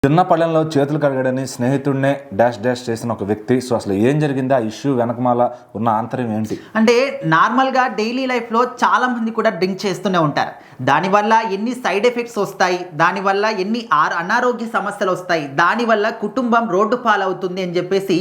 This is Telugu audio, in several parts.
చిన్న పళ్ళెంలో చేతులు కడగడని స్నేహితుడినే డాష్ డాష్ చేసిన ఒక వ్యక్తి. సో అసలు ఏం జరిగింది, ఆ ఇష్యూ వెనకమాల ఉన్న ఆంతర్యం ఏంటి? అంటే నార్మల్గా డైలీ లైఫ్లో చాలా మంది కూడా డ్రింక్ చేస్తూనే ఉంటారు. దానివల్ల ఎన్ని సైడ్ ఎఫెక్ట్స్ వస్తాయి, దానివల్ల ఎన్ని అనారోగ్య సమస్యలు వస్తాయి, దానివల్ల కుటుంబం రోడ్డు పాలవుతుంది అని చెప్పేసి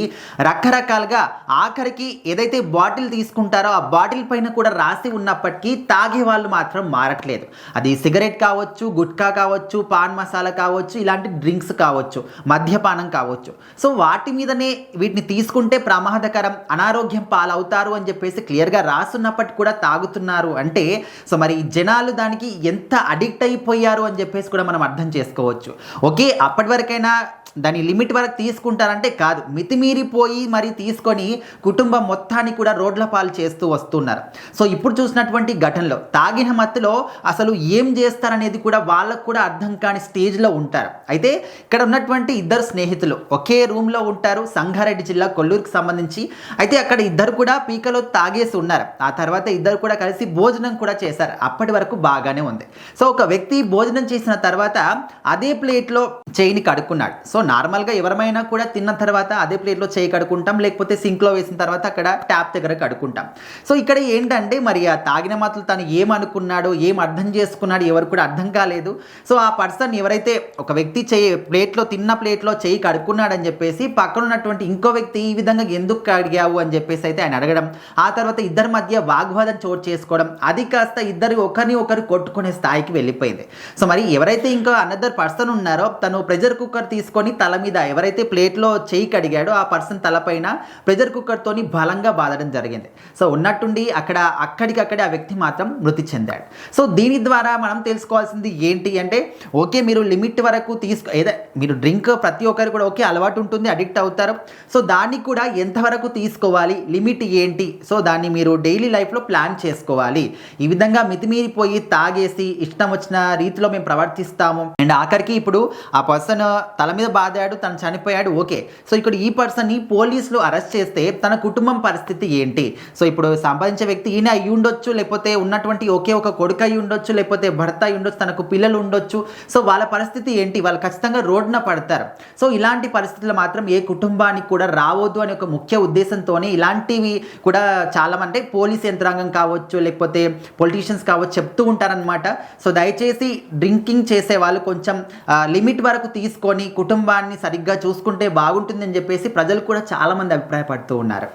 రకరకాలుగా ఆఖరికి ఏదైతే బాటిల్ తీసుకుంటారో ఆ బాటిల్ పైన కూడా రాసి ఉన్నప్పటికీ తాగే వాళ్ళు మాత్రం మారట్లేదు. అది సిగరెట్ కావచ్చు, గుట్కా కావచ్చు, పాన్ మసాలా కావచ్చు, ఇలాంటి డ్రింక్స్ కావచ్చు, మద్యపానం కావచ్చు. సో వాటి మీదనే వీటిని తీసుకుంటే ప్రమాదకరం, అనారోగ్యం పాలవుతారు అని చెప్పేసి క్లియర్గా రాసున్నప్పటికీ కూడా తాగుతున్నారు అంటే సో మరి జనాలు దానికి ఎంత అడిక్ట్ అయిపోయారు అని చెప్పేసి కూడా మనం అర్థం చేసుకోవచ్చు. ఓకే, అప్పటి వరకైనా దాని లిమిట్ వరకు తీసుకుంటారంటే కాదు, మితిమీరిపోయి మరి తీసుకొని కుటుంబం మొత్తాన్ని కూడా రోడ్ల పాలు చేస్తూ వస్తున్నారు. సో ఇప్పుడు చూసినటువంటి ఘటనలో తాగిన మత్తులో అసలు ఏం చేస్తారనేది కూడా వాళ్ళకు కూడా అర్థం కాని స్టేజ్లో ఉంటారు. అయితే ఇక్కడ ఉన్నటువంటి ఇద్దరు స్నేహితులు ఒకే రూమ్లో ఉంటారు, సంగారెడ్డి జిల్లా కొల్లూరుకి సంబంధించి. అయితే అక్కడ ఇద్దరు కూడా పీకలో తాగేసి ఉన్నారు. ఆ తర్వాత ఇద్దరు కూడా కలిసి భోజనం కూడా చేశారు. అప్పటి వరకు బాగానే ఉంది. సో ఒక వ్యక్తి భోజనం చేసిన తర్వాత అదే ప్లేట్లో చేయిని కడుక్కున్నాడు. సో నార్మల్గా ఎవరైనా కూడా తిన్న తర్వాత అదే ప్లేట్లో చేయి కడుక్కుంటాం, లేకపోతే సింక్లో వేసిన తర్వాత అక్కడ ట్యాప్ దగ్గర కడుక్కుంటాం. సో ఇక్కడ ఏంటంటే మరి ఆ తాగిన మాటలు తను ఏమనుకున్నాడో, ఏం అర్థం చేసుకున్నాడు ఎవరు కూడా అర్థం కాలేదు. సో ఆ పర్సన్ ఎవరైతే ఒక వ్యక్తి తిన్న ప్లేట్లో చేయి కడుక్కున్నాడని చెప్పేసి పక్కన ఉన్నటువంటి ఇంకో వ్యక్తి ఈ విధంగా ఎందుకు కడిగావు అని చెప్పేసి అయితే ఆయన అడగడం, ఆ తర్వాత ఇద్దరి మధ్య వాగ్వాదం చోటు చేసుకోవడం, అది కాస్త ఇద్దరు ఒకరిని ఒకరు కొట్టుకునే స్థాయికి వెళ్ళిపోయింది. సో మరి ఎవరైతే ఇంకా అనదర్ పర్సన్ ఉన్నారో తను ప్రెషర్ కుక్కర్ తీసుకొని తల మీద ఎవరైతే ప్లేట్లో చేయి కడిగాడో ఆ పర్సన్ తలపైన ప్రెషర్ కుక్కర్తోని బలంగా బాధడం జరిగింది. సో ఉన్నట్టుండి అక్కడికక్కడే ఆ వ్యక్తి మాత్రం మృతి చెందాడు. సో దీని ద్వారా మనం తెలుసుకోవాల్సింది ఏంటి అంటే, ఓకే మీరు లిమిట్ వరకు మీరు డ్రింక్ ప్రతి ఒక్కరు కూడా ఓకే అలవాటు ఉంటుంది, అడిక్ట్ అవుతారు. సో దాన్ని కూడా ఎంతవరకు తీసుకోవాలి, లిమిట్ ఏంటి, సో దాన్ని మీరు డైలీ లైఫ్లో ప్లాన్ చేసుకోవాలి. ఈ విధంగా మితిమీరిపోయి తాగేసి ఇష్టం వచ్చిన రీతిలో మేము ప్రవర్తిస్తాము. అండ్ ఆఖరికి ఇప్పుడు ఆ పర్సన్ తల మీద బాదాడు, తను చనిపోయాడు, ఓకే. సో ఇక్కడ ఈ పర్సన్ని పోలీసులు అరెస్ట్ చేస్తే తన కుటుంబం పరిస్థితి ఏంటి? సో ఇప్పుడు సంపాదించే వ్యక్తి ఈయన అయి ఉండొచ్చు, లేకపోతే ఉన్నటువంటి ఒకే ఒక కొడుకు అయి ఉండొచ్చు, లేకపోతే భర్త అయి ఉండొచ్చు, తనకు పిల్లలు ఉండొచ్చు. సో వాళ్ళ పరిస్థితి ఏంటి? వాళ్ళు ఖచ్చితంగా రోడ్డున పడతారు. సో ఇలాంటి పరిస్థితులు మాత్రం ఏ కుటుంబానికి కూడా రావద్దు అనే ఒక ముఖ్య ఉద్దేశంతోనే ఇలాంటివి కూడా చాలా మంది పోలీస్ యంత్రాంగం కావచ్చు, లేకపోతే పొలిటీషియన్స్ కావచ్చు చెప్తూ ఉంటారనమాట. సో దయచేసి డ్రింకింగ్ చేసే వాళ్ళు కొంచెం లిమిట్ వరకు తీసుకొని కుటుంబాన్ని సరిగ్గా చూసుకుంటే బాగుంటుందని చెప్పేసి ప్రజలు కూడా చాలామంది అభిప్రాయపడుతూ ఉన్నారు.